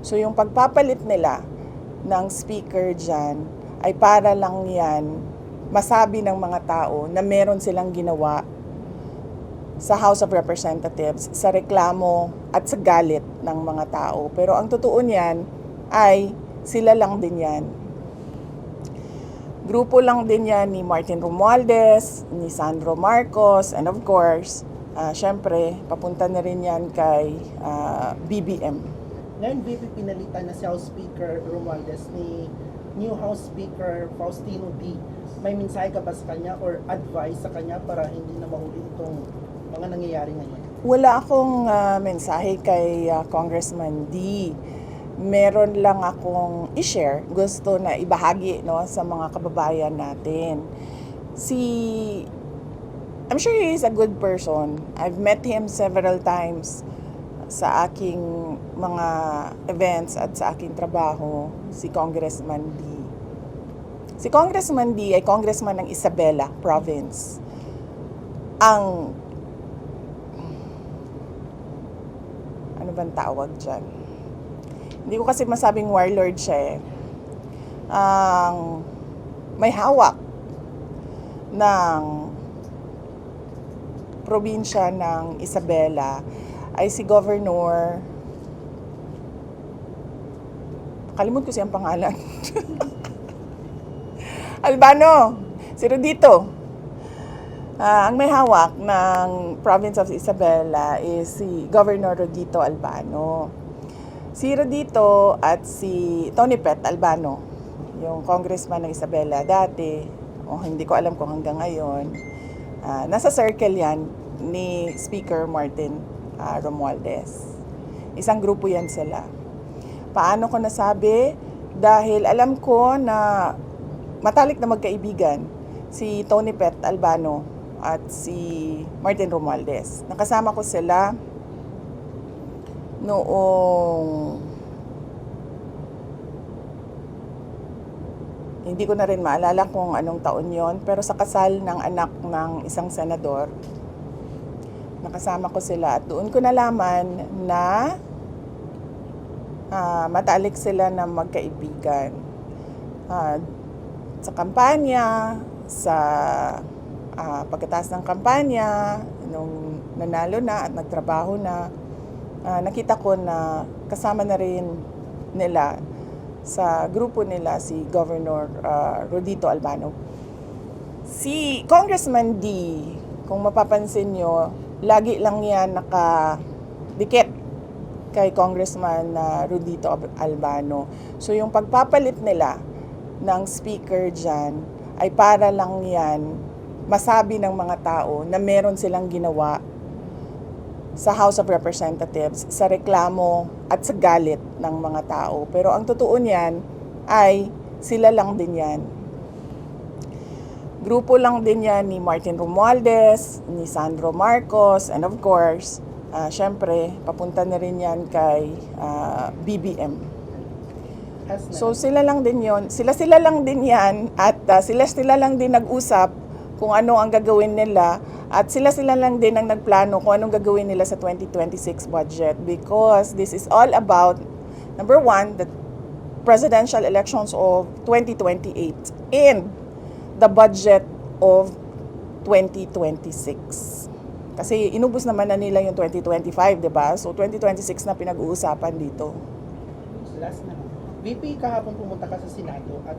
So yung pagpapalit nila ng speaker dyan ay para lang yan masabi ng mga tao na meron silang ginawa sa House of Representatives sa reklamo at sa galit ng mga tao. Pero ang totoo niyan ay sila lang din yan. Grupo lang din yan ni Martin Romualdez, ni Sandro Marcos, and of course, syempre, papunta na rin yan kay BBM. Ngayon, VP, pinalitan na si House Speaker Romualdez ni new House Speaker Faustino D. May mensahe ka ba sa kanya or advice sa kanya para hindi na mahuli itong mga nangyayari ngayon? Wala akong mensahe kay Congressman D. Meron lang akong i-share, gusto na ibahagi sa mga kababayan natin. I'm sure he is a good person. I've met him several times sa aking mga events at sa aking trabaho, si Congressman D. Si Congressman D ay congressman ng Isabela Province. Ano bang tawag dyan? Hindi ko kasi masabing warlord siya eh. May hawak ng probinsya ng Isabela ay si Governor, kalimut ko siyang pangalan. Albano, si Rodito. Ang may hawak ng province of Isabela is si Governor Rodito Albano. Si Rodito at si Tony Pet Albano, yung congressman ng Isabela dati, hindi ko alam kung hanggang ngayon, nasa circle yan ni Speaker Martin Romualdez. Isang grupo yan sila. Paano ko nasabi? Dahil alam ko na matalik na magkaibigan si Tony Pet Albano at si Martin Romualdez. Nakasama ko sila noong hindi ko na rin maalala kung anong taon yon, pero sa kasal ng anak ng isang senador, nakasama ko sila at doon ko nalaman na matalik sila na magkaibigan. Sa kampanya, pagkatapos ng kampanya, nung nanalo na at nagtrabaho na, nakita ko na kasama na rin nila sa grupo nila si Governor Rodito Albano. Si Congressman D, kung mapapansin nyo, lagi lang yan nakadikit kay Congressman Rodito Albano. So yung pagpapalit nila ng speaker dyan ay para lang yan masabi ng mga tao na meron silang ginawa sa House of Representatives sa reklamo at sa galit ng mga tao. Pero ang totoo niyan ay sila lang din yan. Grupo lang din yan ni Martin Romualdez, ni Sandro Marcos, and of course, syempre, papunta na rin yan kay BBM. So sila lang din yon, sila lang din yan at sila lang din nag-usap kung ano ang gagawin nila at sila lang din ang nagplano kung anong gagawin nila sa 2026 budget, because this is all about, number one, the presidential elections of 2028 and the budget of 2026. Kasi inubos naman na nila yung 2025, di ba? So 2026 na pinag-uusapan dito. Last na. VP, kahapon pumunta ka sa Senado at